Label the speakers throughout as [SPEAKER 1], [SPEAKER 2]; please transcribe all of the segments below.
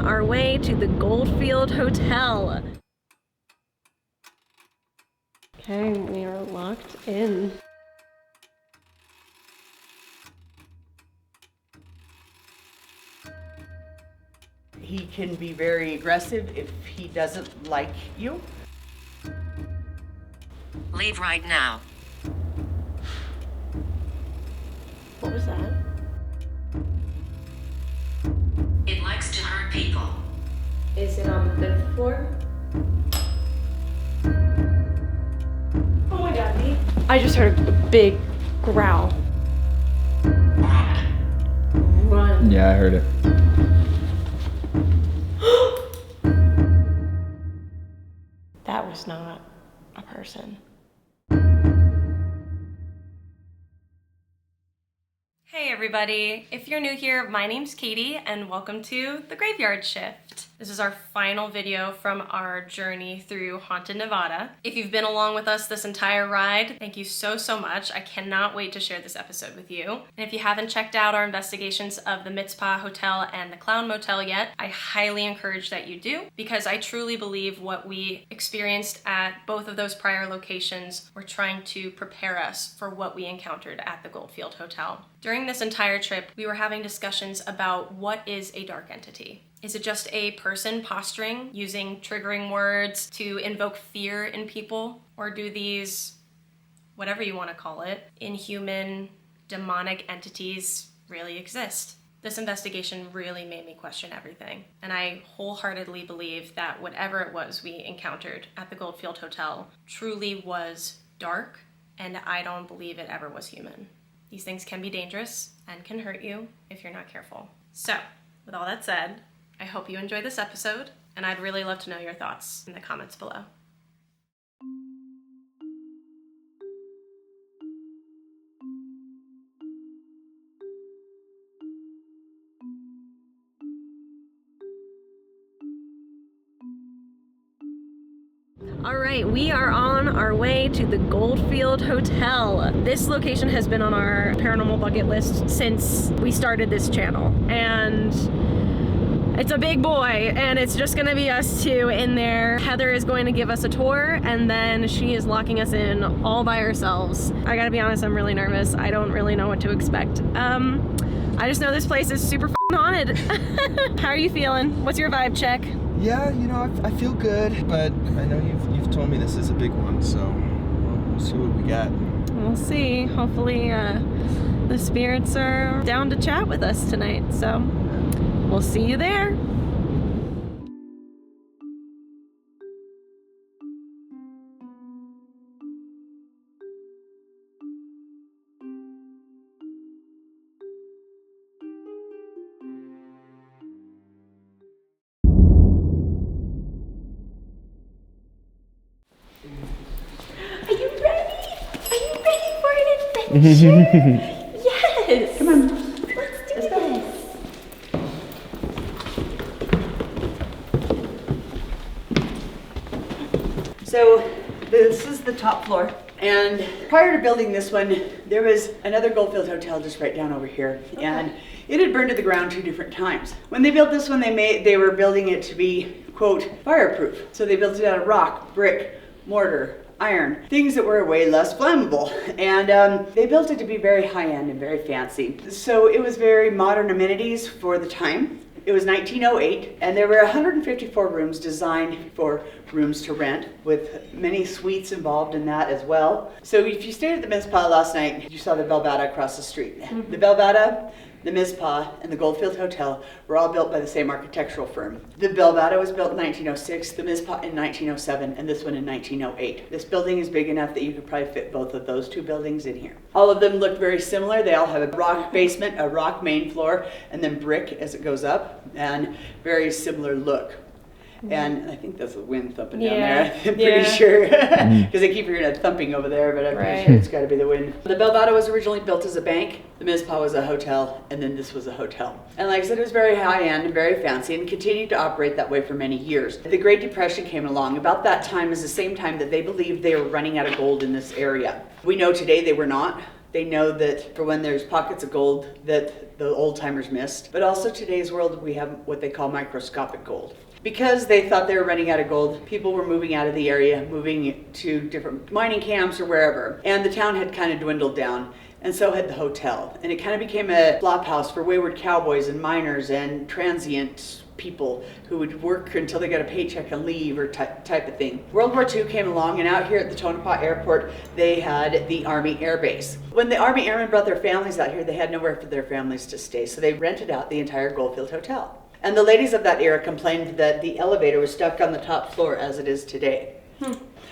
[SPEAKER 1] our way to the Goldfield Hotel. Okay, we are locked in.
[SPEAKER 2] He can be very aggressive if he doesn't like you.
[SPEAKER 3] Leave right now.
[SPEAKER 1] What was that?
[SPEAKER 3] It likes to hurt people.
[SPEAKER 1] Is it on the 5th floor? Oh my god, Nate. I just heard a big growl. Run.
[SPEAKER 4] Yeah, I heard it.
[SPEAKER 1] That was not a person. Hey everybody, if you're new here, my name's Katie and welcome to The Graveyard Shift. This is our final video from our journey through Haunted Nevada. If you've been along with us this entire ride, thank you so much. I cannot wait to share this episode with you. And if you haven't checked out our investigations of the Mizpah Hotel and the Clown Motel yet, I highly encourage that you do, because I truly believe what we experienced at both of those prior locations were trying to prepare us for what we encountered at the Goldfield Hotel. During this entire trip, we were having discussions about what is a dark entity. Is it just a person posturing, using triggering words to invoke fear in people? Or do these, whatever you want to call it, inhuman, demonic entities really exist? This investigation really made me question everything. And I wholeheartedly believe that whatever it was we encountered at the Goldfield Hotel truly was dark, and I don't believe it ever was human. These things can be dangerous and can hurt you if you're not careful. So, with all that said, I hope you enjoy this episode, and I'd really love to know your thoughts in the comments below. All right, we are on our way to the Goldfield Hotel. This location has been on our paranormal bucket list since we started this channel, and it's a big boy, and it's just gonna be us two in there. Heather is going to give us a tour, and then she is locking us in all by ourselves. I gotta be honest, I'm really nervous. I don't really know what to expect. I just know this place is super f***ing haunted. How are you feeling? What's your vibe check?
[SPEAKER 4] Yeah, you know, I feel good, but I know you've told me this is a big one, so we'll see what we got.
[SPEAKER 1] We'll see. Hopefully the spirits are down to chat with us tonight, so we'll see you there. Yes!
[SPEAKER 2] Come on.
[SPEAKER 1] Let's do this.
[SPEAKER 2] So this is the top floor. And prior to building this one, there was another Goldfield Hotel just right down over here. Okay. And it had burned to the ground 2 different times. When they built this one, they were building it to be, quote, fireproof. So they built it out of rock, brick, mortar, iron, things that were way less flammable. And they built it to be very high-end and very fancy. So it was very modern amenities for the time. It was 1908, and there were 154 rooms designed for rooms to rent, with many suites involved in that as well. So if you stayed at the Mizpah last night, you saw the Belvada across the street. Mm-hmm. The Belvada, the Mizpah, and the Goldfield Hotel were all built by the same architectural firm. The Belvada was built in 1906, the Mizpah in 1907, and this one in 1908. This building is big enough that you could probably fit both of those 2 buildings in here. All of them look very similar. They all have a rock basement, a rock main floor, and then brick as it goes up, and very similar look. And I think that's the wind thumping down there. I'm pretty sure, because I keep hearing a thumping over there, but I'm pretty sure it's got to be the wind. The Belvada was originally built as a bank, the Mizpah was a hotel, and then this was a hotel. And like I said, it was very high-end and very fancy, and continued to operate that way for many years. The Great Depression came along. About that time is the same time that they believed they were running out of gold in this area. We know today they were not. They know that for when there's pockets of gold that the old timers missed. But also today's world, we have what they call microscopic gold. Because they thought they were running out of gold, people were moving out of the area, moving to different mining camps or wherever. And the town had kind of dwindled down. And so had the hotel. And it kind of became a flop house for wayward cowboys and miners and transient people who would work until they got a paycheck and leave or type of thing. World War II came along, and out here at the Tonopah Airport, they had the Army Air Base. When the Army Airmen brought their families out here, they had nowhere for their families to stay, so they rented out the entire Goldfield Hotel. And the ladies of that era complained that the elevator was stuck on the top floor as it is today.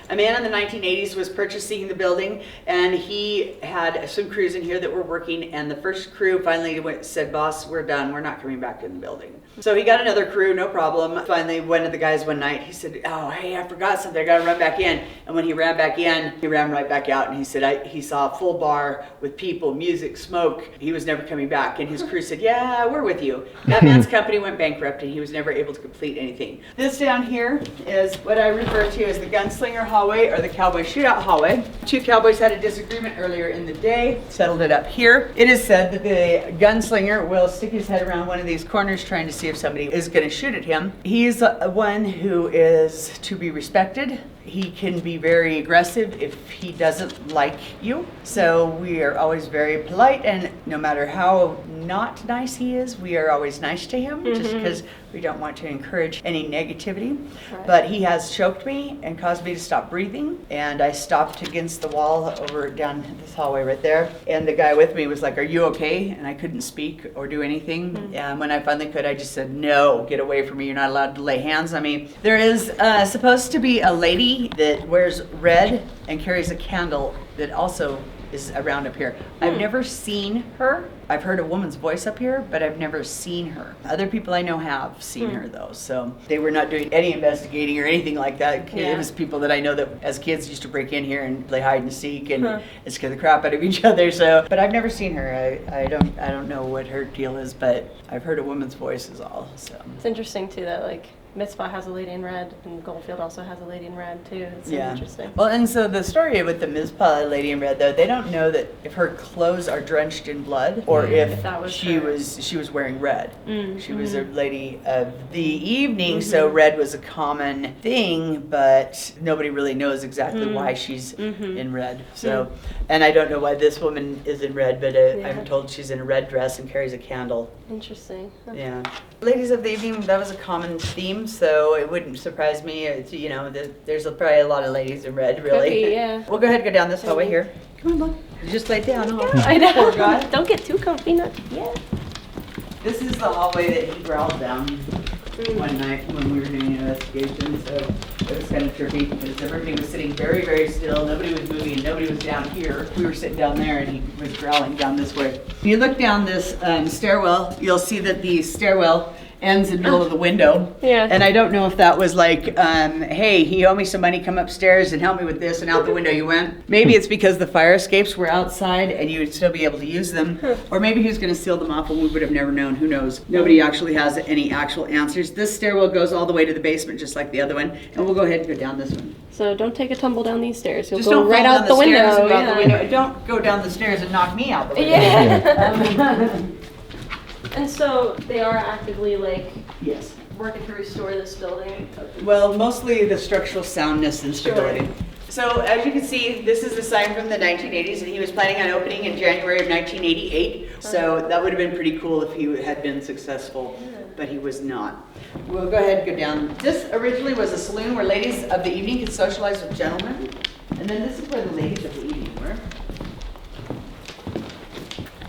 [SPEAKER 2] A man in the 1980s was purchasing the building, and he had some crews in here that were working, and the first crew finally said, "Boss, we're done. We're not coming back in the building." So he got another crew, no problem. Finally, one of the guys one night, he said, "Oh, hey, I forgot something. I got to run back in." And when he ran back in, he ran right back out, and he said he saw a full bar with people, music, smoke. He was never coming back. And his crew said, "Yeah, we're with you." That man's company went bankrupt, and he was never able to complete anything. This down here is what I refer to as the Gunslinger hallway, or the cowboy shootout hallway. Two cowboys had a disagreement earlier in the day, settled it up here. It is said that the gunslinger will stick his head around one of these corners trying to see if somebody is going to shoot at him. He's one who is to be respected. He can be very aggressive if he doesn't like you. So we are always very polite, and no matter how not nice he is, we are always nice to him, just because we don't want to encourage any negativity. Right. But he has choked me and caused me to stop breathing, and I stopped against the wall over down this hallway right there. And the guy with me was like, "Are you okay?" And I couldn't speak or do anything. And when I finally could, I just said, "No, get away from me. You're not allowed to lay hands on me." There is supposed to be a lady that wears red and carries a candle that also is around up here. I've never seen her. I've heard a woman's voice up here, but I've never seen her. Other people I know have seen her though, so they were not doing any investigating or anything like that. It was people that I know that as kids used to break in here and play hide and seek and scare the crap out of each other. So, but I've never seen her. I don't know what her deal is, but I've heard a woman's voice is all. So
[SPEAKER 1] it's interesting too that like Mitzvah has a lady in red, and Goldfield also has a lady in red too. It's so interesting.
[SPEAKER 2] Well, and so the story with the Mizpah lady in red, though, they don't know that if her clothes are drenched in blood or if
[SPEAKER 1] that was
[SPEAKER 2] she was wearing red. She was a lady of the evening, so red was a common thing, but nobody really knows exactly why she's in red. So, and I don't know why this woman is in red, but I'm told she's in a red dress and carries a candle.
[SPEAKER 1] Interesting.
[SPEAKER 2] Yeah. Ladies of the evening, that was a common theme, so it wouldn't surprise me. It's, you know, there's probably a lot of ladies in red, really.
[SPEAKER 1] Could be, yeah.
[SPEAKER 2] We'll go ahead and go down this hallway here. Come on, look. You just laid down.
[SPEAKER 1] I know.
[SPEAKER 2] Poor guy.
[SPEAKER 1] Don't get too comfy. Yeah.
[SPEAKER 2] This is the hallway that he growled down one night when we were doing an investigation, so it was kind of tricky because everybody was sitting very, very still. Nobody was moving, and nobody was down here. We were sitting down there, and he was growling down this way. If you look down this stairwell, you'll see that the stairwell ends in the middle of the window.
[SPEAKER 1] Yeah.
[SPEAKER 2] And I don't know if that was like, hey, you owe me some money, come upstairs and help me with this, and out the window you went. Maybe it's because the fire escapes were outside and you would still be able to use them. Or maybe he was going to seal them off and we would have never known. Who knows? Nobody actually has any actual answers. This stairwell goes all the way to the basement just like the other one. And we'll go ahead and go down this one.
[SPEAKER 1] So don't take a tumble down these stairs. You'll
[SPEAKER 2] just
[SPEAKER 1] go
[SPEAKER 2] don't
[SPEAKER 1] right
[SPEAKER 2] fall
[SPEAKER 1] out
[SPEAKER 2] down
[SPEAKER 1] the window.
[SPEAKER 2] Stairs and go out the window. Don't go down the stairs and knock me out the window.
[SPEAKER 1] Yeah. And so they are actively like
[SPEAKER 2] yes,
[SPEAKER 1] working to restore this building.
[SPEAKER 2] Well, mostly the structural soundness and stability.
[SPEAKER 1] Sure.
[SPEAKER 2] So as you can see, this is the sign from the 1980s, and he was planning on opening in January of 1988. So that would have been pretty cool if he had been successful, but he was not. We'll go ahead and go down. This originally was a saloon where ladies of the evening could socialize with gentlemen, and then this is where the ladies of the evening were.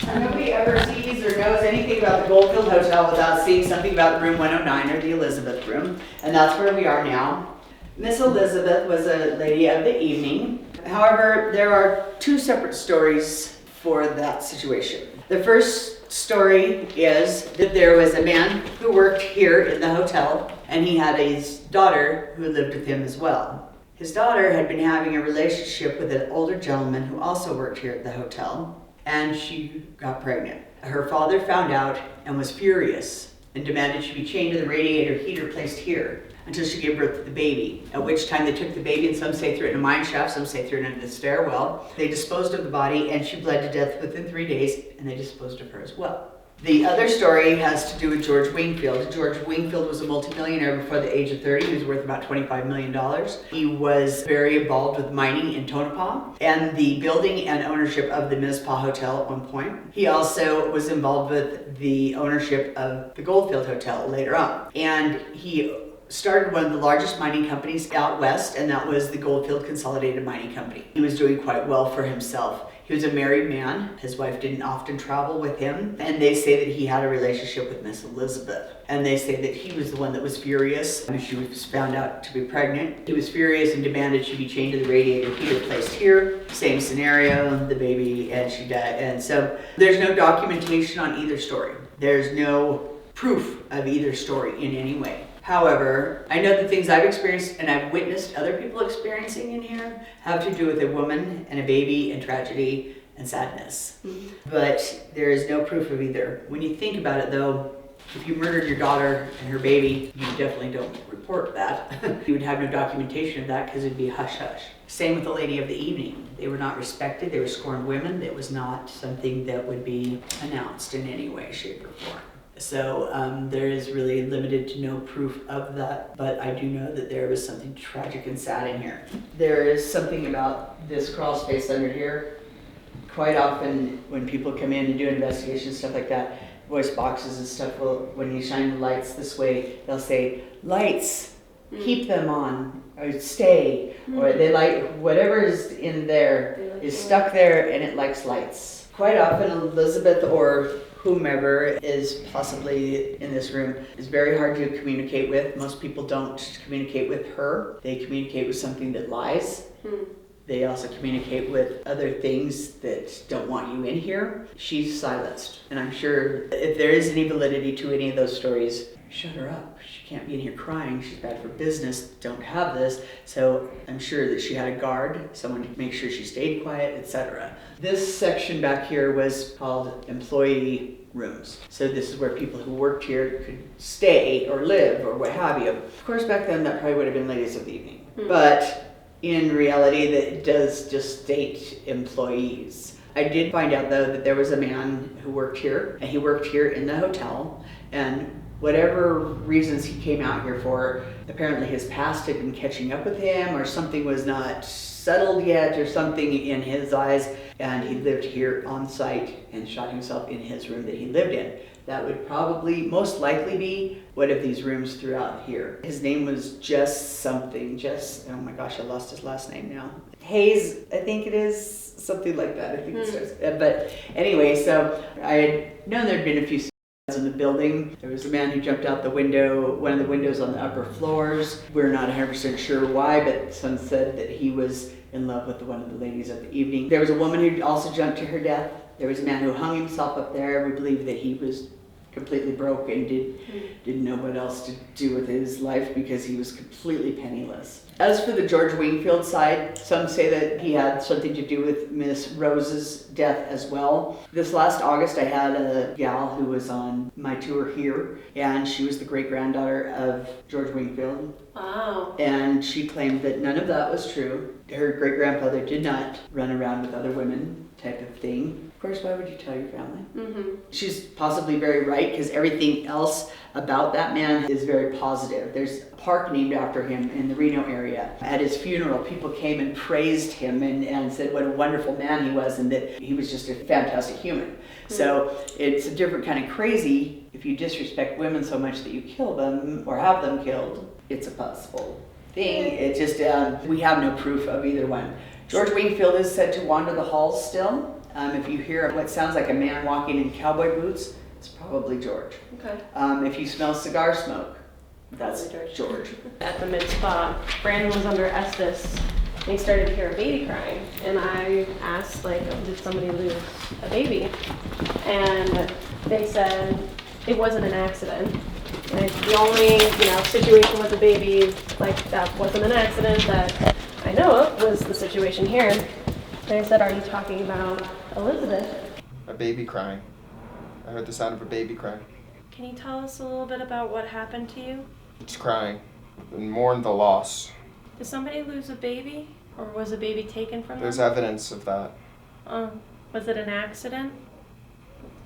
[SPEAKER 2] Nobody ever sees or knows anything about the Goldfield Hotel without seeing something about room 109 or the Elizabeth room, and that's where we are now. Miss Elizabeth was a lady of the evening. However, there are two separate stories for that situation. The first story is that there was a man who worked here in the hotel, and he had his daughter who lived with him as well. His daughter had been having a relationship with an older gentleman who also worked here at the hotel, and she got pregnant. Her father found out and was furious and demanded she be chained to the radiator heater placed here until she gave birth to the baby, at which time they took the baby, and some say threw it in a mine shaft, some say threw it into the stairwell. They disposed of the body, and she bled to death within 3 days, and they disposed of her as well. The other story has to do with George Wingfield. George Wingfield was a multimillionaire before the age of 30. He was worth about $25 million. He was very involved with mining in Tonopah and the building and ownership of the Goldfield Hotel at one point. He also was involved with the ownership of the Goldfield Hotel later on. And he started one of the largest mining companies out west, and that was the Goldfield Consolidated Mining Company. He was doing quite well for himself. He was a married man. His wife didn't often travel with him, and they say that he had a relationship with Miss Elizabeth. And they say that he was the one that was furious when she was found out to be pregnant. He was furious and demanded she be chained to the radiator heater placed here. Same scenario, the baby, and she died. And so there's no documentation on either story. There's no proof of either story in any way. However, I know the things I've experienced and I've witnessed other people experiencing in here have to do with a woman and a baby and tragedy and sadness. Mm-hmm. But there is no proof of either. When you think about it though, if you murdered your daughter and her baby, you definitely don't report that. You would have no documentation of that because it'd be hush-hush. Same with the lady of the evening. They were not respected. They were scorned women. It was not something that would be announced in any way, shape, or form. So there is really limited to no proof of that, but I do know that there was something tragic and sad in here. There is something about this crawl space under here. Quite often when people come in and do investigations, stuff like that, voice boxes and stuff, when you shine the lights this way, they'll say, lights, keep them on, or stay, or they light, whatever is in there is stuck there and it likes lights. Quite often Elizabeth or whomever is possibly in this room is very hard to communicate with. Most people don't communicate with her. They communicate with something that lies. They also communicate with other things that don't want you in here. She's silenced. And I'm sure if there is any validity to any of those stories, shut her up. She can't be in here crying. She's bad for business. Don't have this. So I'm sure that she had a guard, someone to make sure she stayed quiet, etc. This section back here was called employee rooms. So this is where people who worked here could stay or live or what have you. Of course, back then that probably would have been ladies of the evening. But in reality, that does just state employees. I did find out though that there was a man who worked here, and he worked here in the hotel, and whatever reasons he came out here for, apparently his past had been catching up with him, or something was not settled yet, or something in his eyes, and he lived here on site and shot himself in his room that he lived in. That would probably most likely be one of these rooms throughout here. His name was Just something, oh my gosh, I lost his last name now. Hayes, I think it is, something like that, I think it starts. But anyway, so I had known there'd been a few in the building. There was a man who jumped out the window, one of the windows on the upper floors. We're not 100% sure why, but some said that he was in love with one of the ladies of the evening. There was a woman who also jumped to her death. There was a man who hung himself up there. We believe that he was completely broke and didn't know what else to do with his life because he was completely penniless. As for the George Wingfield side, some say that he had something to do with Miss Rose's death as well. This last August, I had a gal who was on my tour here, and she was the great-granddaughter of George Wingfield.
[SPEAKER 1] Wow.
[SPEAKER 2] And she claimed that none of that was true. Her great-grandfather did not run around with other women, type of thing. Of course, why would you tell your family? She's possibly very right, because everything else about that man is very positive. There's a park named after him in the Reno area. At his funeral, people came and praised him and said what a wonderful man he was and that he was just a fantastic human. So it's a different kind of crazy if you disrespect women so much that you kill them or have them killed. It's a possible thing. It just, we have no proof of either one. George Wingfield is said to wander the halls still. If you hear what sounds like a man walking in cowboy boots, it's probably George.
[SPEAKER 1] Okay.
[SPEAKER 2] If you smell cigar smoke, that's George.
[SPEAKER 1] At the mid-spa, Brandon was under Estes, and he started to hear a baby crying. And I asked, like, did somebody lose a baby? And they said it wasn't an accident. And the only, situation with the baby, like, that wasn't an accident that I know of was the situation here. They said, are you talking about Elizabeth?
[SPEAKER 4] A baby crying. I heard the sound of a baby crying.
[SPEAKER 1] Can you tell us a little bit about what happened to you?
[SPEAKER 4] It's crying and mourn the loss.
[SPEAKER 1] Did somebody lose a baby? Or was a baby taken from
[SPEAKER 4] There's
[SPEAKER 1] them?
[SPEAKER 4] evidence of that.
[SPEAKER 1] Oh, was it an accident?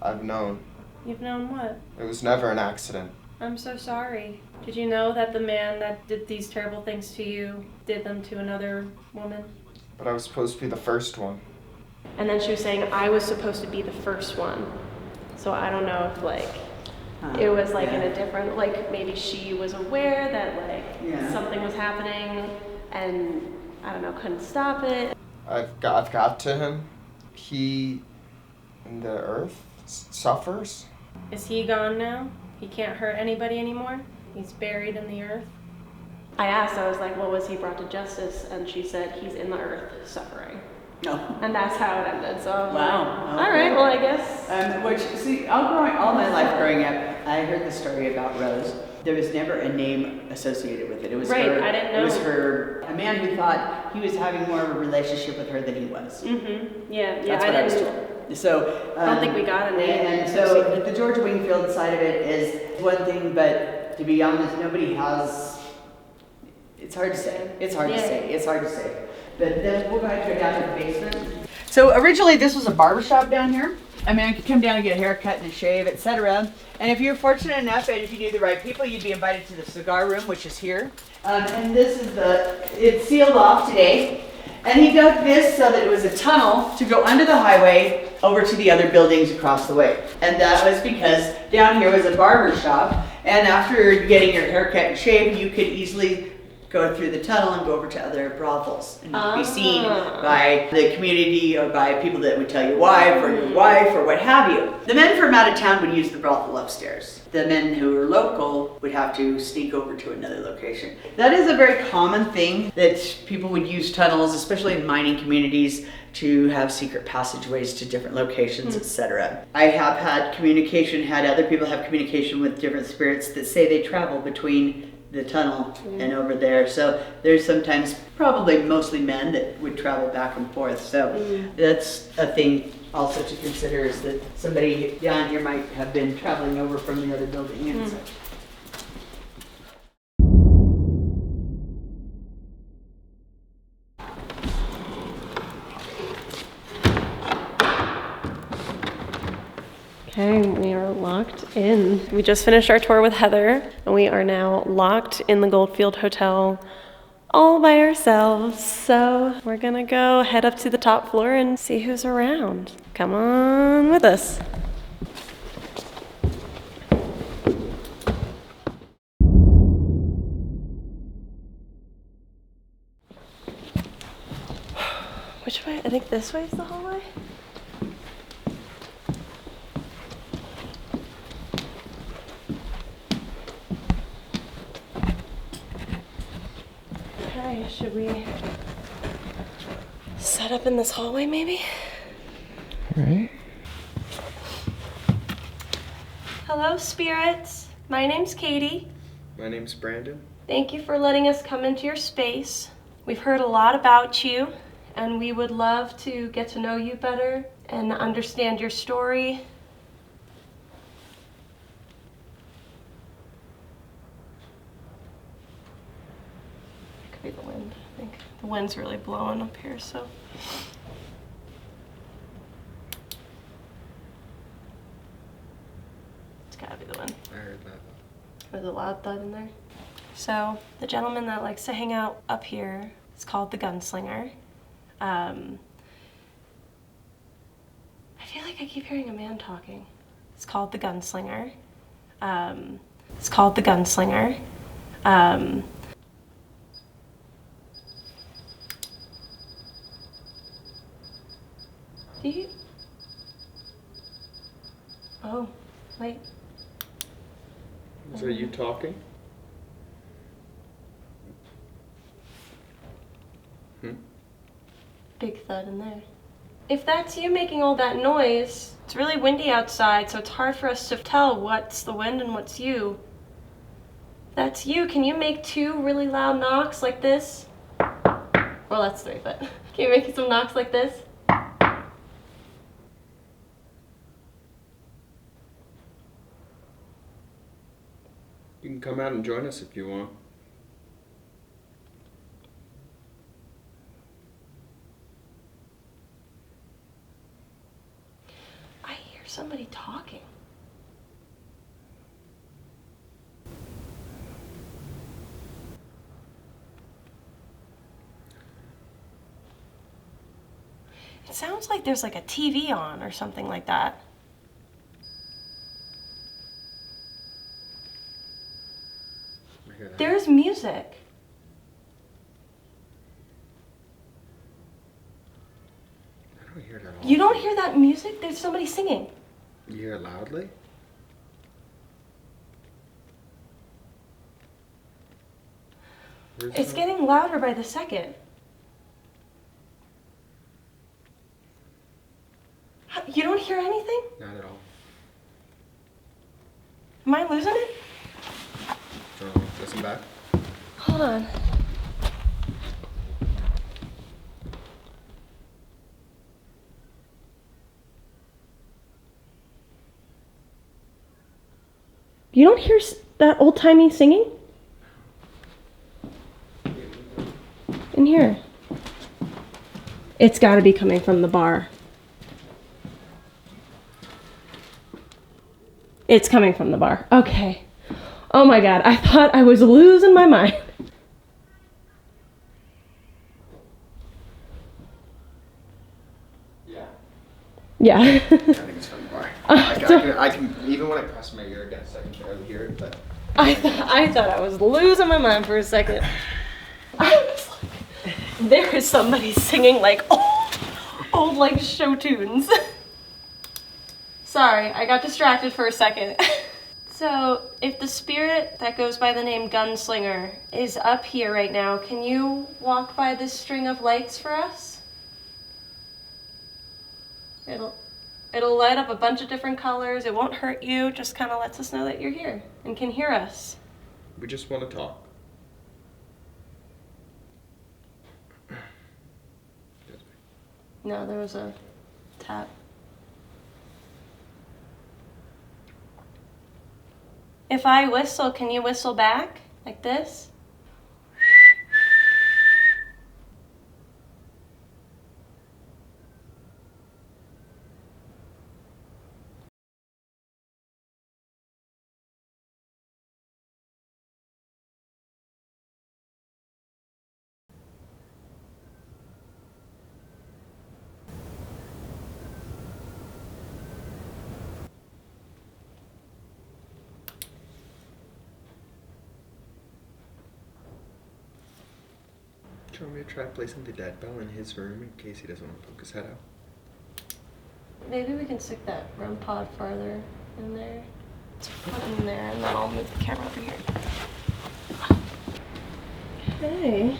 [SPEAKER 4] I've known.
[SPEAKER 1] You've known what?
[SPEAKER 4] It was never an accident.
[SPEAKER 1] I'm so sorry. Did you know that the man that did these terrible things to you did them to another woman?
[SPEAKER 4] But I was supposed to be the first one.
[SPEAKER 1] And then she was saying I was supposed to be the first one. So I don't know if it was in a different, maybe she was aware that something was happening and I don't know, couldn't stop it.
[SPEAKER 4] I've got to him. He and the earth suffers.
[SPEAKER 1] Is he gone now? He can't hurt anybody anymore? He's buried in the earth? I asked, I was like, well, was he brought to justice? And she said, he's in the earth suffering.
[SPEAKER 2] No.
[SPEAKER 1] And that's how it ended. So I was
[SPEAKER 2] Wow.
[SPEAKER 1] like, all right, well, I guess.
[SPEAKER 2] All my life growing up, I heard the story about Rose. There was never a name associated with it. It was
[SPEAKER 1] right,
[SPEAKER 2] her.
[SPEAKER 1] I didn't know.
[SPEAKER 2] It was her. A man who thought he was having more of a relationship with her than he was.
[SPEAKER 1] Mm-hmm. Yeah,
[SPEAKER 2] That's what I was told. So
[SPEAKER 1] I don't think we got a name.
[SPEAKER 2] And so the Georgia Wingfield side of it is one thing, but to be honest, nobody has. It's hard to say. It's hard to say. It's hard to say. But then we'll go ahead and go down to the basement. So originally this was a barber shop down here. I mean, I could come down and get a haircut and a shave, etc. And if you're fortunate enough, and if you knew the right people, you'd be invited to the cigar room, which is here. And this is it's sealed off today. And he dug this so that it was a tunnel to go under the highway over to the other buildings across the way. And that was because down here was a barber shop. And after getting your haircut and shave, you could easily go through the tunnel and go over to other brothels and not be seen by the community or by people that would tell your wife or what have you. The men from out of town would use the brothel upstairs. The men who were local would have to sneak over to another location. That is a very common thing that people would use tunnels, especially in mining communities, to have secret passageways to different locations, etc. I have had other people have communication with different spirits that say they travel between the tunnel and over there. So there's sometimes probably mostly men that would travel back and forth. So that's a thing also to consider, is that somebody down here might have been traveling over from the other building and such.
[SPEAKER 1] Okay, we are locked in. We just finished our tour with Heather, and we are now locked in the Goldfield Hotel all by ourselves. So we're gonna go head up to the top floor and see who's around. Come on with us. Which way? I think this way is the hallway. Okay, should we set up in this hallway maybe?
[SPEAKER 4] All right.
[SPEAKER 1] Hello, spirits. My name's Katie.
[SPEAKER 4] My name's Brandon.
[SPEAKER 1] Thank you for letting us come into your space. We've heard a lot about you, and we would love to get to know you better and understand your story. It could be the wind, I think. The wind's really blowing up here, so. It's gotta be the wind.
[SPEAKER 4] I heard that.
[SPEAKER 1] There's a loud thud in there. So the gentleman that likes to hang out up here is called the Gunslinger. I feel like I keep hearing a man talking. It's called the Gunslinger. It's called the Gunslinger. Do you? Oh, wait.
[SPEAKER 4] Is that you talking?
[SPEAKER 1] Big thud in there. If that's you making all that noise, it's really windy outside, so it's hard for us to tell what's the wind and what's you. If that's you, can you make 2 really loud knocks like this? Well, that's 3, but can you make some knocks like this?
[SPEAKER 4] can come out and join us if you want.
[SPEAKER 1] I hear somebody talking. It sounds like there's like a TV on or something like that.
[SPEAKER 4] I hear that.
[SPEAKER 1] There's music.
[SPEAKER 4] I don't hear it at all.
[SPEAKER 1] You don't hear that music? There's somebody singing.
[SPEAKER 4] You hear it loudly? Where's
[SPEAKER 1] It's
[SPEAKER 4] the-
[SPEAKER 1] getting louder by the second. You don't hear anything?
[SPEAKER 4] Not at all.
[SPEAKER 1] Am I losing it?
[SPEAKER 4] Listen back.
[SPEAKER 1] Hold on. You don't hear that old-timey singing? In here. It's got to be coming from the bar. It's coming from the bar. Okay. Oh my God, I thought I was losing my mind.
[SPEAKER 4] Yeah.
[SPEAKER 1] Yeah.
[SPEAKER 4] I think it's from the bar. I can, even when I press my ear against, I can barely hear it, but...
[SPEAKER 1] I thought I was losing my mind for a second. I was like, there is somebody singing like old like show tunes. Sorry, I got distracted for a second. So, if the spirit that goes by the name Gunslinger is up here right now, can you walk by this string of lights for us? It'll light up a bunch of different colors. It won't hurt you. Just kind of lets us know that you're here and can hear us.
[SPEAKER 4] We just want to talk.
[SPEAKER 1] No, there was a tap. If I whistle, can you whistle back? Like this?
[SPEAKER 4] Do you want me to try placing the dead bell in his room in case he doesn't want to poke his head out?
[SPEAKER 1] Maybe we can stick that REM pod farther in there. Let's put it in there and then I'll move the camera over here. Okay.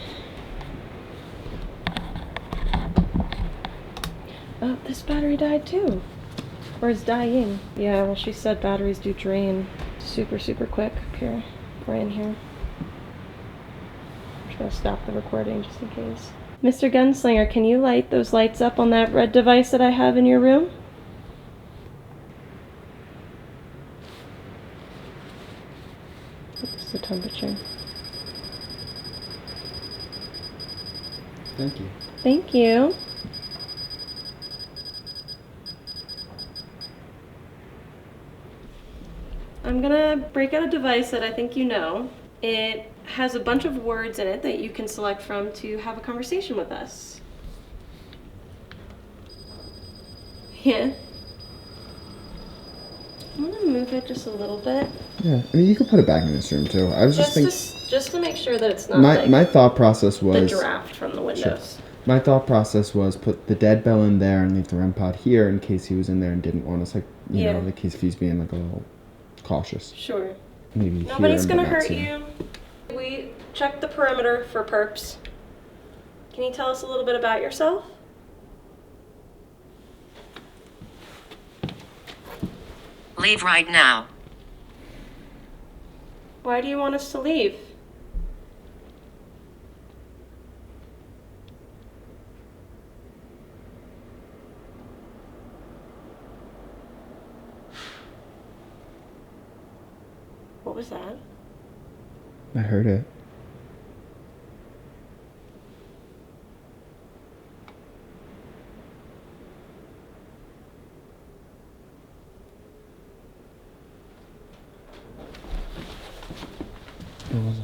[SPEAKER 1] Oh, this battery died too. Or is dying. Yeah, well she said batteries do drain super quick. Okay, right in here. I'm gonna stop the recording just in case. Mr. Gunslinger, can you light those lights up on that red device that I have in your room? What's the temperature?
[SPEAKER 4] Thank you.
[SPEAKER 1] Thank you. I'm gonna break out a device that I think you know. It has a bunch of words in it that you can select from to have a conversation with us. Yeah. I'm gonna move it just a little bit.
[SPEAKER 5] Yeah, I mean, you could put it back in this room too. I was just thinking.
[SPEAKER 1] Just to make sure that it's not
[SPEAKER 5] My thought process was.
[SPEAKER 1] the draft from the windows.
[SPEAKER 5] My thought process was put the dead bell in there and leave the REM pod here in case he was in there and didn't want us, like, you know, in case if he's being like a little cautious.
[SPEAKER 1] Sure.
[SPEAKER 5] Maybe
[SPEAKER 1] Nobody's
[SPEAKER 5] hear him,
[SPEAKER 1] gonna
[SPEAKER 5] but not
[SPEAKER 1] hurt
[SPEAKER 5] see him.
[SPEAKER 1] you. We checked the perimeter for perps. Can you tell us a little bit about yourself?
[SPEAKER 3] Leave right now.
[SPEAKER 1] Why do you want us to leave? What was that?
[SPEAKER 5] I heard it. What was it?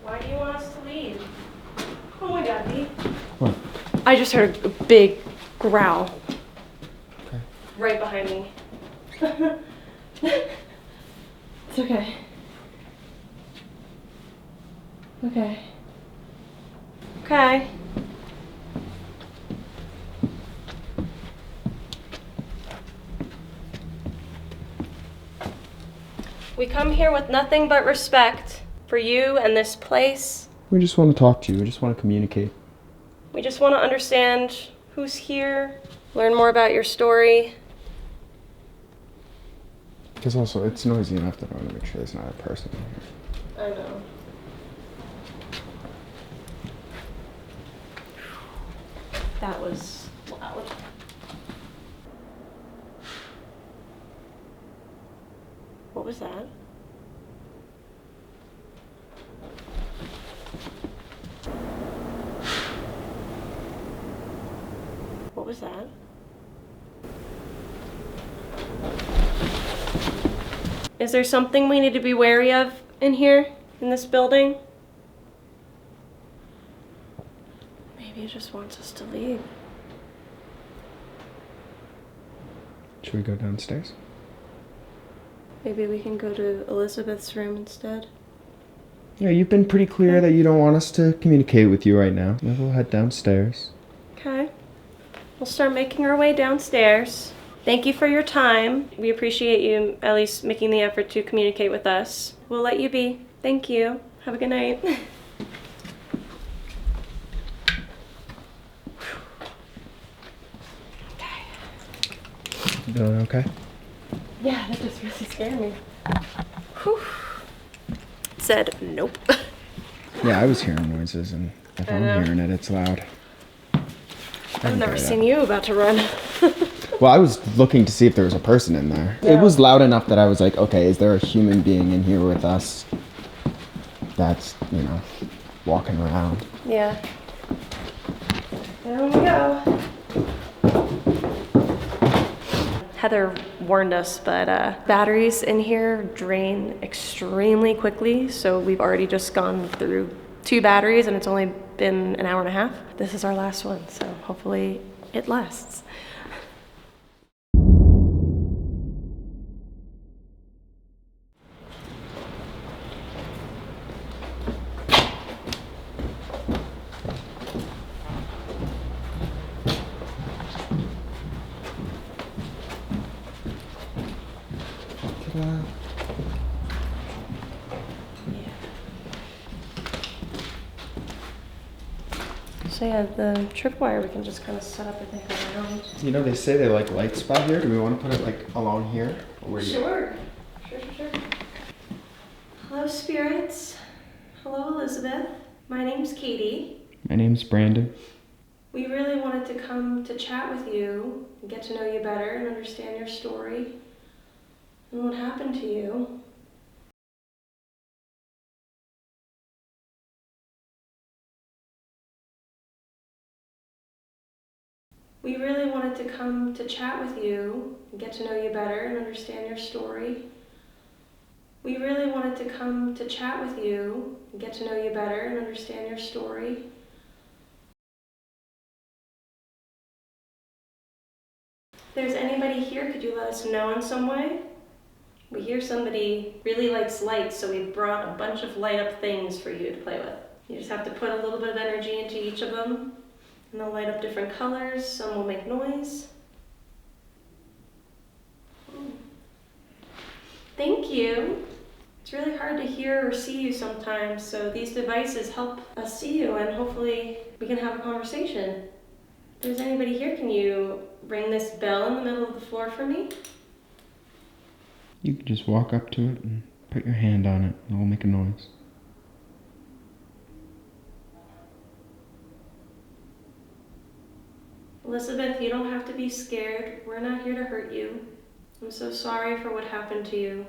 [SPEAKER 1] Why do you want us to leave? Oh my god, Dee.
[SPEAKER 5] What?
[SPEAKER 1] I just heard a big growl.
[SPEAKER 5] Okay.
[SPEAKER 1] Right behind me. It's okay. Okay. Okay. We come here with nothing but respect for you and this place.
[SPEAKER 5] We just want to talk to you. We just want to communicate.
[SPEAKER 1] We just want to understand who's here, learn more about your story.
[SPEAKER 5] Because also, it's noisy enough that I want to make sure there's not a person in here.
[SPEAKER 1] I know. That was loud. What was that? What was that? Is there something we need to be wary of in here, in this building? Maybe it just wants us to leave.
[SPEAKER 5] Should we go downstairs?
[SPEAKER 1] Maybe we can go to Elizabeth's room instead.
[SPEAKER 5] Yeah, you've been pretty clear that you don't want us to communicate with you right now. Maybe we'll head downstairs.
[SPEAKER 1] Okay. We'll start making our way downstairs. Thank you for your time. We appreciate you at least making the effort to communicate with us. We'll let you be. Thank you. Have a good night.
[SPEAKER 5] You doing okay?
[SPEAKER 1] Yeah, that just really scared me. Whew. Said nope.
[SPEAKER 5] Yeah, I was hearing noises, and if I'm hearing it, it's loud.
[SPEAKER 1] I've never seen you about to run.
[SPEAKER 5] Well, I was looking to see if there was a person in there.
[SPEAKER 1] Yeah.
[SPEAKER 5] It was loud enough that I was like, okay, is there a human being in here with us that's, you know, walking around?
[SPEAKER 1] Yeah. There we go. Heather warned us, but batteries in here drain extremely quickly, so we've already just gone through 2 batteries and it's only been an hour and a half. This is our last one, so hopefully it lasts. So yeah, the tripwire we can just kind of set up, I think, around.
[SPEAKER 5] You know, they say they like lights by here. Do we want to put it like along here? Or where do you-
[SPEAKER 1] Sure. Sure. Hello, spirits. Hello, Elizabeth. My name's Katie.
[SPEAKER 5] My name's Brandon.
[SPEAKER 1] We really wanted to come to chat with you, and get to know you better and understand your story and what happened to you. We really wanted to come to chat with you and get to know you better and understand your story. We really wanted to come to chat with you and get to know you better and understand your story. If there's anybody here, could you let us know in some way? We hear somebody really likes lights, so we brought a bunch of light up things for you to play with. You just have to put a little bit of energy into each of them, and they'll light up different colors. Some will make noise. Thank you. It's really hard to hear or see you sometimes, so these devices help us see you, and hopefully we can have a conversation. If there's anybody here, can you ring this bell in the middle of the floor for me?
[SPEAKER 5] You can just walk up to it and put your hand on it, and it will make a noise.
[SPEAKER 1] Elizabeth, you don't have to be scared. We're not here to hurt you. I'm so sorry for what happened to you.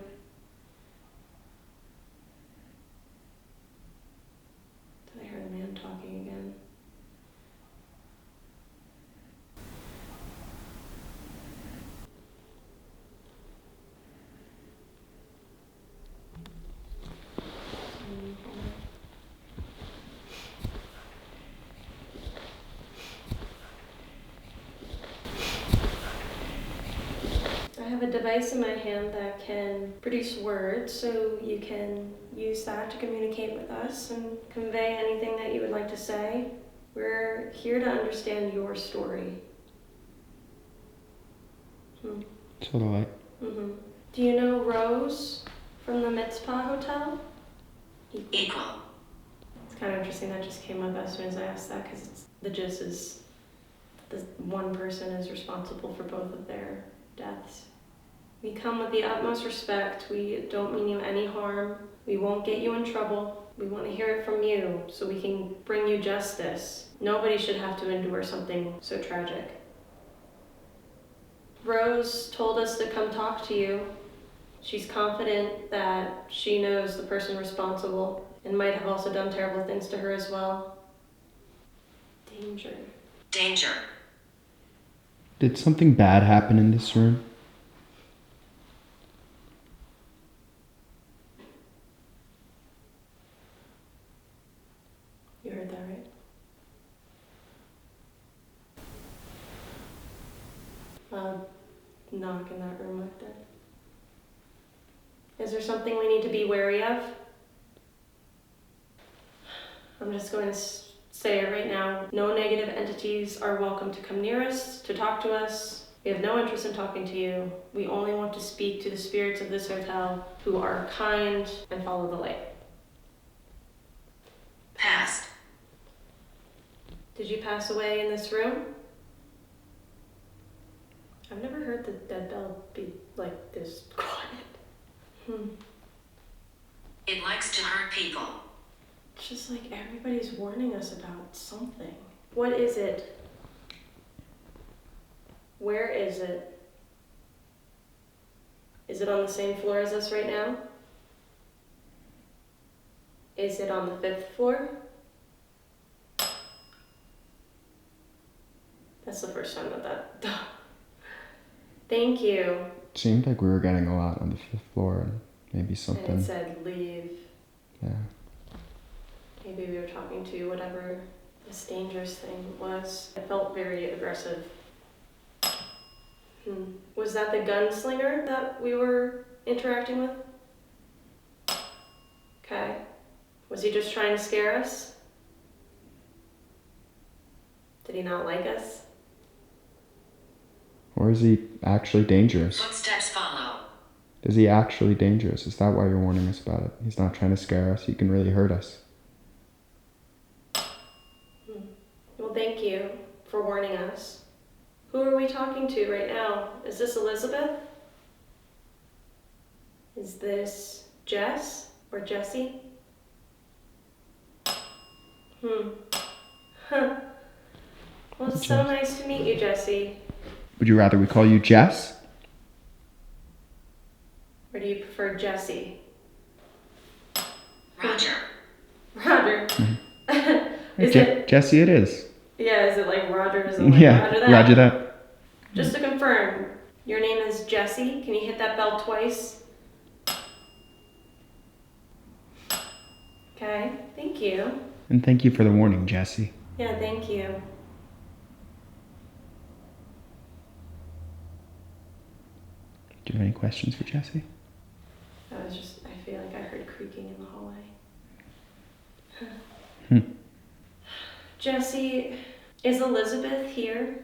[SPEAKER 1] Did I hear the man talking again? I have a device in my hand that can produce words, so you can use that to communicate with us and convey anything that you would like to say. We're here to understand your story.
[SPEAKER 5] So do I.
[SPEAKER 1] Do you know Rose from the Mitzpah Hotel?
[SPEAKER 3] Equal.
[SPEAKER 1] It's kind of interesting that just came up as soon as I asked that, because the gist is the one person is responsible for both of their deaths. We come with the utmost respect. We don't mean you any harm. We won't get you in trouble. We want to hear it from you so we can bring you justice. Nobody should have to endure something so tragic. Rose told us to come talk to you. She's confident that she knows the person responsible and might have also done terrible things to her as well. Danger.
[SPEAKER 3] Danger.
[SPEAKER 5] Did something bad happen in this room?
[SPEAKER 1] You heard that, right? Loud knock in that room right there. Is there something we need to be wary of? I'm just going to say it right now. No negative entities are welcome to come near us, to talk to us. We have no interest in talking to you. We only want to speak to the spirits of this hotel who are kind and follow the light.
[SPEAKER 3] Passed.
[SPEAKER 1] Did you pass away in this room? I've never heard the dead bell be like this quiet.
[SPEAKER 3] It likes to hurt people.
[SPEAKER 1] It's just like everybody's warning us about something. What is it? Where is it? Is it on the same floor as us right now? Is it on the 5th floor? That's the first time that Thank you.
[SPEAKER 5] It seemed like we were getting a lot on the 5th floor and maybe
[SPEAKER 1] And
[SPEAKER 5] something.
[SPEAKER 1] it said leave.
[SPEAKER 5] Yeah.
[SPEAKER 1] Maybe we were talking to whatever this dangerous thing was. It felt very aggressive. Was that the gunslinger that we were interacting with? Okay. Was he just trying to scare us? Did he not like us?
[SPEAKER 5] Or is he actually dangerous?
[SPEAKER 3] Footsteps follow.
[SPEAKER 5] Is he actually dangerous? Is that why you're warning us about it? He's not trying to scare us. He can really hurt us.
[SPEAKER 1] Well, thank you for warning us. Who are we talking to right now? Is this Elizabeth? Is this Jess or Jessie? Well, it's so nice to meet you, Jessie.
[SPEAKER 5] Would you rather we call you Jess?
[SPEAKER 1] Or do you prefer Jessie?
[SPEAKER 3] Roger.
[SPEAKER 1] Roger. Is it?
[SPEAKER 5] Jessie it is.
[SPEAKER 1] Yeah, is it like Rogers and like
[SPEAKER 5] Yeah,
[SPEAKER 1] Roger that?
[SPEAKER 5] Roger that.
[SPEAKER 1] Just to confirm, your name is Jessie. Can you hit that bell twice? Okay, thank you.
[SPEAKER 5] And thank you for the warning, Jessie.
[SPEAKER 1] Yeah, thank you.
[SPEAKER 5] Do you have any questions for Jessie?
[SPEAKER 1] I feel like I heard creaking in the hallway. Jessie, is Elizabeth here?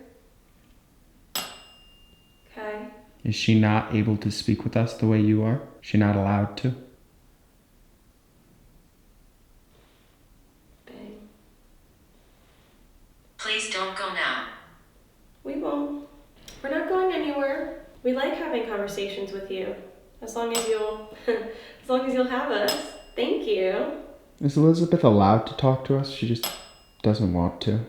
[SPEAKER 1] Okay.
[SPEAKER 5] Is she not able to speak with us the way you are? Is she not allowed to?
[SPEAKER 1] Bang.
[SPEAKER 3] Please don't go now.
[SPEAKER 1] We won't. We're not going anywhere. We like having conversations with you. As long as you'll have us. Thank you.
[SPEAKER 5] Is Elizabeth allowed to talk to us? She just doesn't want to.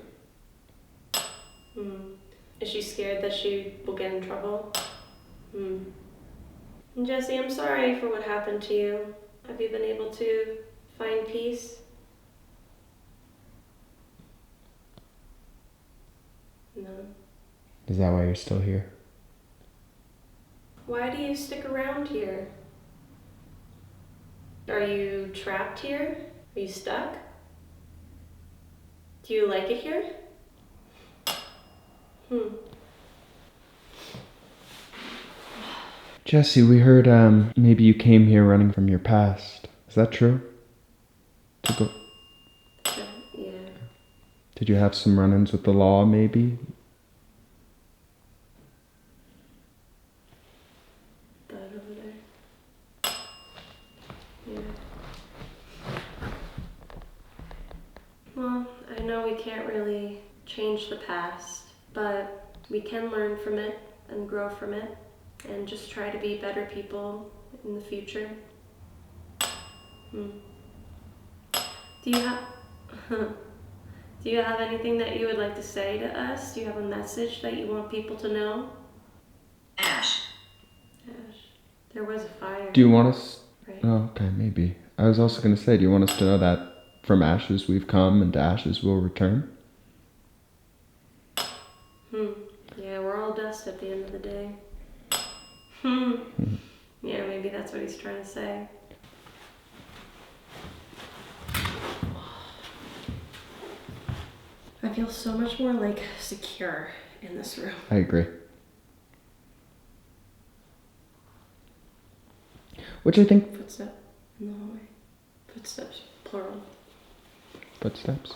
[SPEAKER 1] Is she scared that she will get in trouble? Jesse, I'm sorry for what happened to you. Have you been able to find peace? No.
[SPEAKER 5] Is that why you're still here?
[SPEAKER 1] Why do you stick around here? Are you trapped here? Are you stuck? Do you like it here?
[SPEAKER 5] Jesse, we heard maybe you came here running from your past. Is that true?
[SPEAKER 1] Yeah.
[SPEAKER 5] Did you have some run-ins with the law, maybe?
[SPEAKER 1] That over there. Yeah. Well, I know we can't really change the past, but we can learn from it and grow from it and just try to be better people in the future. Do you have anything that you would like to say to us? Do you have a message that you want people to know?
[SPEAKER 3] Ash.
[SPEAKER 1] There was a fire.
[SPEAKER 5] Do you want us...
[SPEAKER 1] Right.
[SPEAKER 5] Oh, okay, maybe. I was also going to say, do you want us to know that from ashes we've come and to ashes we'll return?
[SPEAKER 1] Yeah, we're all dust at the end of the day. Yeah, maybe that's what he's trying to say. I feel so much more secure in this room.
[SPEAKER 5] I agree. Which I think...
[SPEAKER 1] Footsteps in the hallway. Footsteps, plural.
[SPEAKER 5] Footsteps?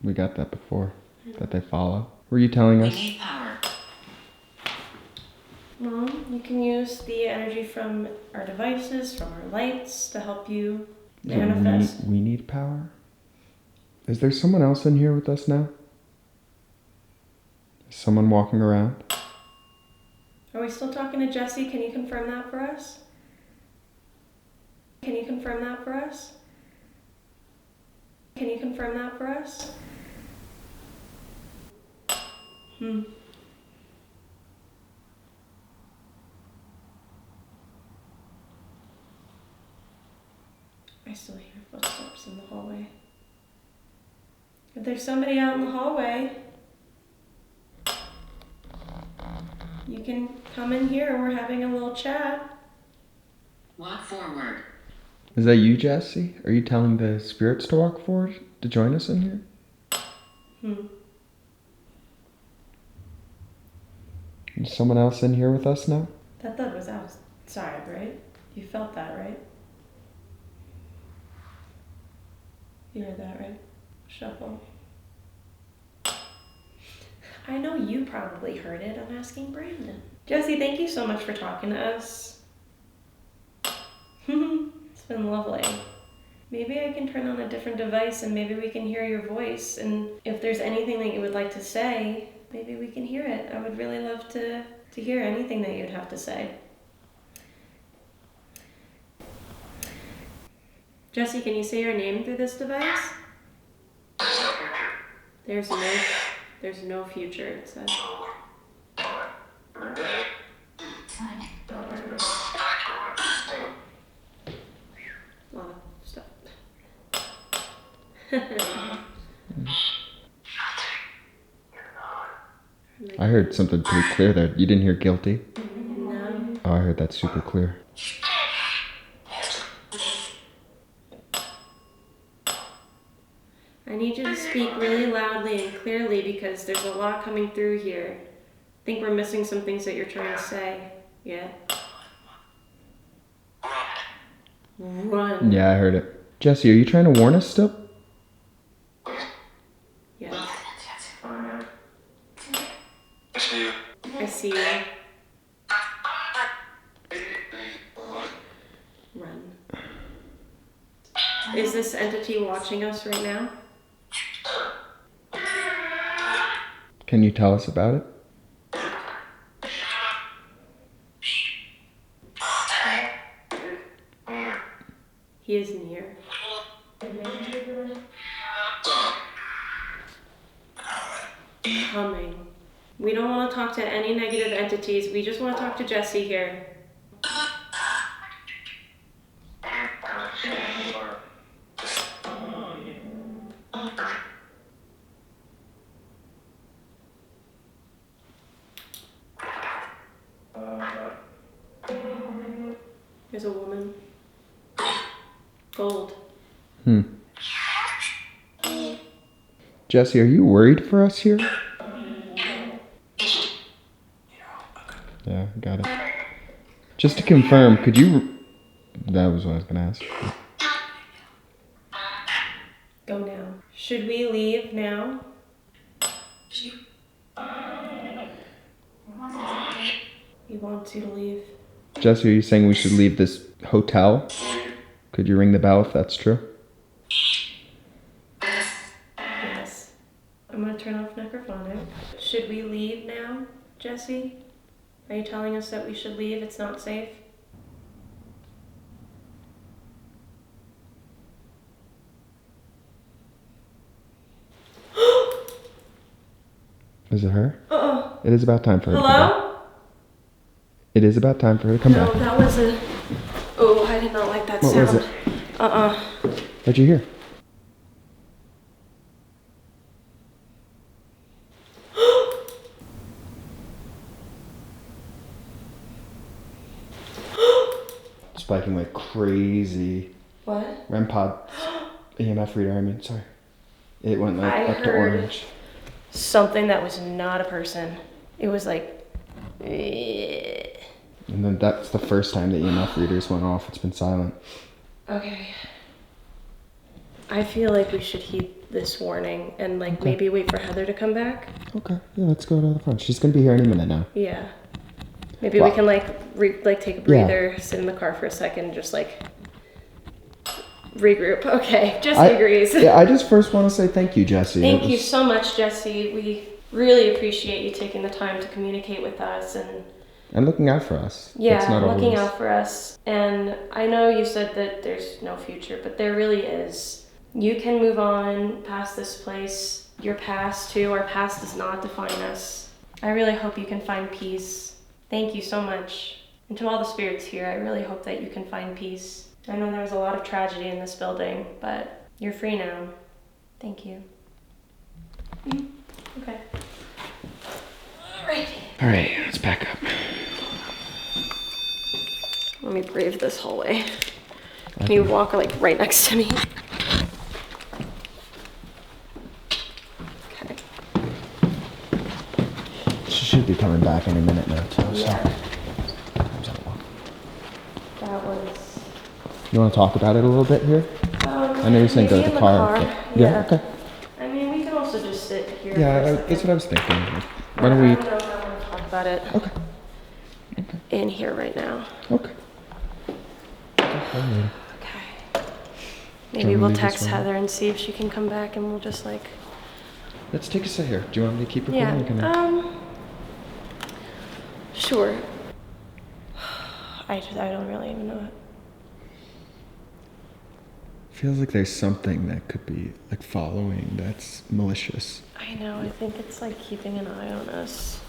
[SPEAKER 5] We got that before. That they follow. Were you telling
[SPEAKER 3] We
[SPEAKER 5] us?
[SPEAKER 3] need power.
[SPEAKER 1] Well, you can use the energy from our devices, from our lights, to help you manifest.
[SPEAKER 5] We need power? Is there someone else in here with us now? Is someone walking around?
[SPEAKER 1] Are we still talking to Jesse? Can you confirm that for us? Can you confirm that for us? Can you confirm that for us? I still hear footsteps in the hallway. If there's somebody out in the hallway, you can come in here. We're having a little chat.
[SPEAKER 3] Walk forward.
[SPEAKER 5] Is that you, Jesse? Are you telling the spirits to walk forward to join us in here? Is someone else in here with us now?
[SPEAKER 1] That thud was outside, right? You felt that, right? You heard that, right? Shuffle. I know you probably heard it. I'm asking Brandon. Jesse, thank you so much for talking to us. It's been lovely. Maybe I can turn on a different device and maybe we can hear your voice. And if there's anything that you would like to say, maybe we can hear it. I would really love to hear anything that you'd have to say. Jesse, can you say your name through this device? There's no future, it says. A lot of stuff.
[SPEAKER 5] I heard something pretty clear there. You didn't hear guilty?
[SPEAKER 1] No.
[SPEAKER 5] Oh, I heard that super clear.
[SPEAKER 1] I need you to speak really loudly and clearly because there's a lot coming through here. I think we're missing some things that you're trying to say. Yeah? Run.
[SPEAKER 5] Yeah, I heard it. Jesse, are you trying to warn us still?
[SPEAKER 1] Yes. I see you. Run. Is this entity watching us right now?
[SPEAKER 5] Can you tell us about it?
[SPEAKER 1] He is near. coming. We don't want to talk to any negative entities. We just want to talk to Jesse here. There's a woman. Gold.
[SPEAKER 5] Jesse, are you worried for us here? Yeah, got it. Just to confirm, could you... That was what I was gonna ask.
[SPEAKER 1] Go now. Should we leave now? He wants you to leave.
[SPEAKER 5] Jesse, are you saying we should leave this hotel? Could you ring the bell if that's true?
[SPEAKER 1] Yes. I'm gonna turn off necrophonic. Should we leave now, Jesse? Are you telling us that we should leave? It's not safe?
[SPEAKER 5] Is it her?
[SPEAKER 1] Uh-oh.
[SPEAKER 5] It is about time for her to come back.
[SPEAKER 1] Hello?
[SPEAKER 5] It is about time for her to come
[SPEAKER 1] No,
[SPEAKER 5] back.
[SPEAKER 1] that was a... Oh, I did not like that
[SPEAKER 5] What
[SPEAKER 1] sound.
[SPEAKER 5] was it? What'd you hear? Spiking like crazy.
[SPEAKER 1] What?
[SPEAKER 5] REM pod. EMF reader, I mean, sorry. It went like
[SPEAKER 1] I
[SPEAKER 5] up to
[SPEAKER 1] heard-
[SPEAKER 5] orange.
[SPEAKER 1] Something that was not a person. It was like... eh.
[SPEAKER 5] And then that's the first time the EMF readers went off. It's been silent.
[SPEAKER 1] Okay. I feel like we should heed this warning and like maybe wait for Heather to come back.
[SPEAKER 5] Okay, yeah, let's go to the front. She's gonna be here any minute now.
[SPEAKER 1] Yeah. Maybe
[SPEAKER 5] Wow.
[SPEAKER 1] we can like take a breather, sit in the car for a second, just like regroup. Okay, Jesse agrees.
[SPEAKER 5] Yeah, I just first want to say thank you, Jesse.
[SPEAKER 1] Thank you so much, Jesse. We really appreciate you taking the time to communicate with us
[SPEAKER 5] And looking out for us.
[SPEAKER 1] yeah,
[SPEAKER 5] That's not
[SPEAKER 1] looking
[SPEAKER 5] always...
[SPEAKER 1] out for us. And I know you said that there's no future, but there really is. You can move on past this place. Your past too. Our past does not define us. I really hope you can find peace. Thank you so much. And to all the spirits here, I really hope that you can find peace. I know there was a lot of tragedy in this building, but you're free now. Thank you. Okay. Alrighty.
[SPEAKER 5] All right, let's back up.
[SPEAKER 1] Let me brave this hallway. Can you walk like right next to me? Okay.
[SPEAKER 5] She should be coming back any minute now, too.
[SPEAKER 1] Yeah.
[SPEAKER 5] So.
[SPEAKER 1] That was.
[SPEAKER 5] You want to talk about it a little bit here? I know you're saying go
[SPEAKER 1] maybe
[SPEAKER 5] to the
[SPEAKER 1] in
[SPEAKER 5] car.
[SPEAKER 1] Yeah.
[SPEAKER 5] Okay.
[SPEAKER 1] I mean, we can also just sit here.
[SPEAKER 5] Yeah,
[SPEAKER 1] for a
[SPEAKER 5] that's
[SPEAKER 1] second.
[SPEAKER 5] what I was thinking. Why don't we...
[SPEAKER 1] I don't know if I want to talk about it
[SPEAKER 5] Okay.
[SPEAKER 1] in here right now.
[SPEAKER 5] Okay.
[SPEAKER 1] Okay. Maybe
[SPEAKER 5] we
[SPEAKER 1] we'll
[SPEAKER 5] leave this
[SPEAKER 1] text
[SPEAKER 5] room?
[SPEAKER 1] Heather and see if she can come back, and we'll just like.
[SPEAKER 5] Let's take a sit here. Do you want me to keep recording?
[SPEAKER 1] Yeah.
[SPEAKER 5] Or can I...
[SPEAKER 1] Sure. I don't really even know.
[SPEAKER 5] Feels like there's something that could be like following that's malicious.
[SPEAKER 1] I know. I think it's like keeping an eye on us.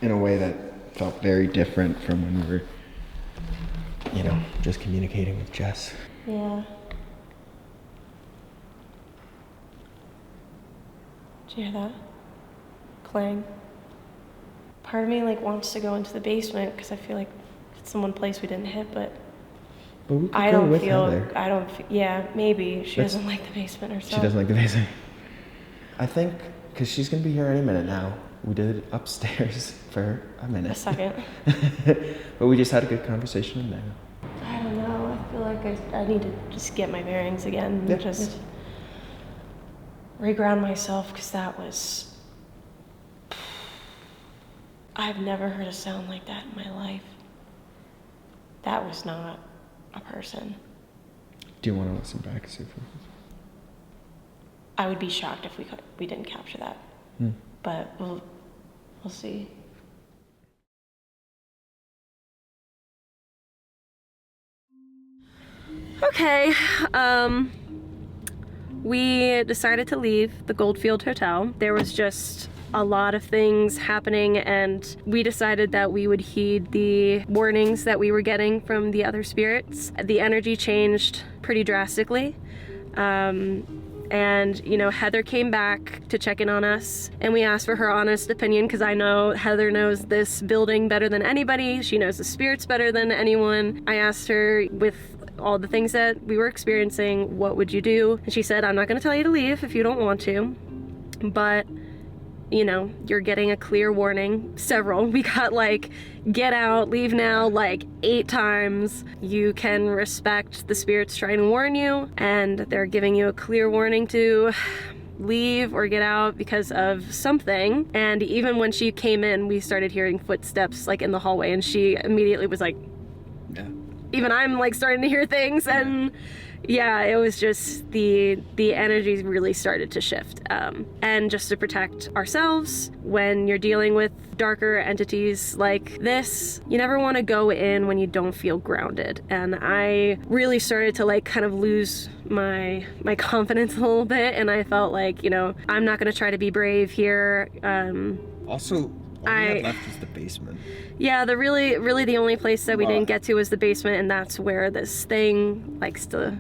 [SPEAKER 5] In a way that felt very different from when we were, you know, just communicating with Jess.
[SPEAKER 1] Yeah. Did you hear that? Clang. Part of me like wants to go into the basement because I feel like it's the one place we didn't hit, but
[SPEAKER 5] But we could
[SPEAKER 1] I
[SPEAKER 5] go
[SPEAKER 1] don't
[SPEAKER 5] with
[SPEAKER 1] feel.
[SPEAKER 5] Heather.
[SPEAKER 1] I don't. Yeah, maybe she
[SPEAKER 5] Let's-
[SPEAKER 1] doesn't like the basement herself.
[SPEAKER 5] She doesn't like the basement. I think because she's gonna be here any minute now. We did upstairs for a minute.
[SPEAKER 1] A second.
[SPEAKER 5] But we just had a good conversation in there.
[SPEAKER 1] I don't know. I feel like I need to just get my bearings again and
[SPEAKER 5] Yeah,
[SPEAKER 1] just reground myself because that was. I've never heard a sound like that in my life. That was not a person.
[SPEAKER 5] Do you want to listen back and see if
[SPEAKER 1] I would be shocked if we didn't capture that. But we'll see. Okay, we decided to leave the Goldfield Hotel. There was just a lot of things happening, and we decided that we would heed the warnings that we were getting from the other spirits. The energy changed pretty drastically. And, you know, Heather came back to check in on us, and we asked for her honest opinion, because I know Heather knows this building better than anybody. She knows the spirits better than anyone. I asked her, with all the things that we were experiencing, what would you do? And she said, I'm not going to tell you to leave if you don't want to, but you know, you're getting a clear warning. Several. We got like, get out, leave now, like 8 times. You can respect the spirits trying to warn you, and they're giving you a clear warning to leave or get out because of something. And even when she came in, we started hearing footsteps like in the hallway, and she immediately was like,
[SPEAKER 4] yeah.
[SPEAKER 1] Even I'm like starting to hear things, and yeah, it was just the energies really started to shift. And just to protect ourselves, when you're dealing with darker entities like this, you never want to go in when you don't feel grounded. And I really started to like kind of lose my confidence a little bit, and I felt like, you know, I'm not going to try to be brave here.
[SPEAKER 4] Also, all we had left was the basement.
[SPEAKER 1] Yeah, really the only place that we didn't get to was the basement, and that's where this thing likes to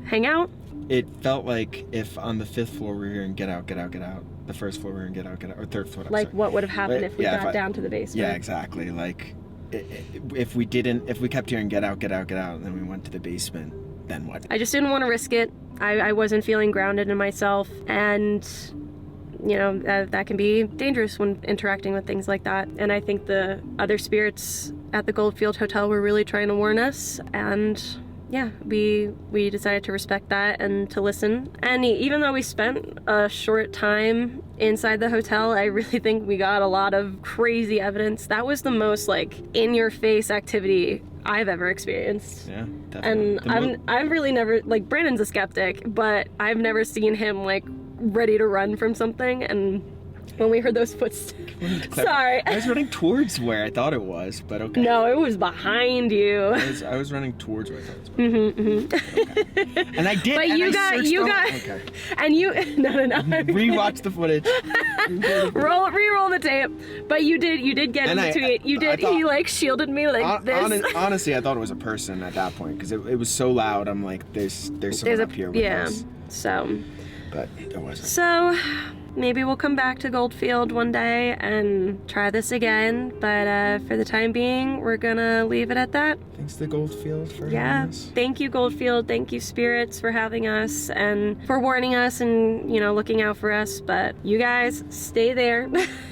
[SPEAKER 1] hang out.
[SPEAKER 4] It felt like if on the 5th floor we were hearing get out, get out, get out, the 1st floor we were hearing get out, get out, or 3rd floor.
[SPEAKER 1] Like what would have happened if we got down to the basement?
[SPEAKER 4] Yeah, exactly. Like if we kept hearing get out, get out, get out, and then we went to the basement, then what?
[SPEAKER 1] I just didn't want to risk it. I wasn't feeling grounded in myself, and you know, that can be dangerous when interacting with things like that. And I think the other spirits at the Goldfield Hotel were really trying to warn us, and yeah, we decided to respect that and to listen. And even though we spent a short time inside the hotel, I really think we got a lot of crazy evidence. That was the most like in-your-face activity I've ever experienced.
[SPEAKER 4] Yeah, definitely.
[SPEAKER 1] And I've really never, like, Brandon's a skeptic, but I've never seen him like ready to run from something. And when we heard those footsteps, sorry,
[SPEAKER 4] I was running towards where I thought it was, but okay.
[SPEAKER 1] No, it was behind you.
[SPEAKER 4] I was running towards where I thought it was. Okay. And I did.
[SPEAKER 1] But
[SPEAKER 4] and
[SPEAKER 1] you
[SPEAKER 4] I
[SPEAKER 1] got,
[SPEAKER 4] okay.
[SPEAKER 1] And you, no.
[SPEAKER 4] Rewatch the footage.
[SPEAKER 1] Re-roll the tape. But you did get in between it. You did. He like shielded me like this.
[SPEAKER 4] Honestly, I thought it was a person at that point because it was so loud. I'm like, there's someone up here with us.
[SPEAKER 1] So.
[SPEAKER 4] But it wasn't.
[SPEAKER 1] So. Maybe we'll come back to Goldfield one day and try this again, but for the time being, we're gonna leave it at that.
[SPEAKER 4] Thanks to Goldfield for having us.
[SPEAKER 1] Thank you, Goldfield. Thank you, spirits, for having us and for warning us and, you know, looking out for us. But you guys, stay there.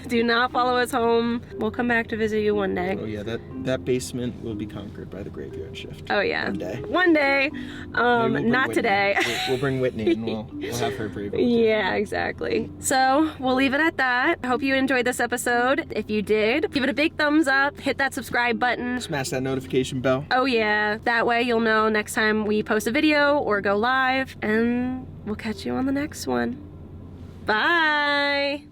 [SPEAKER 1] Do not follow us home. We'll come back to visit you one day.
[SPEAKER 4] Oh yeah, that basement will be conquered by the graveyard shift.
[SPEAKER 1] Oh yeah.
[SPEAKER 4] One day.
[SPEAKER 1] One day. Not
[SPEAKER 4] Whitney.
[SPEAKER 1] today.
[SPEAKER 4] We'll bring Whitney and we'll have her brave.
[SPEAKER 1] Yeah, exactly. So we'll leave it at that. I hope you enjoyed this episode. If you did, give it a big thumbs up, hit that subscribe button.
[SPEAKER 4] Smash that notification bell.
[SPEAKER 1] Oh yeah, that way you'll know next time we post a video or go live, and we'll catch you on the next one. Bye!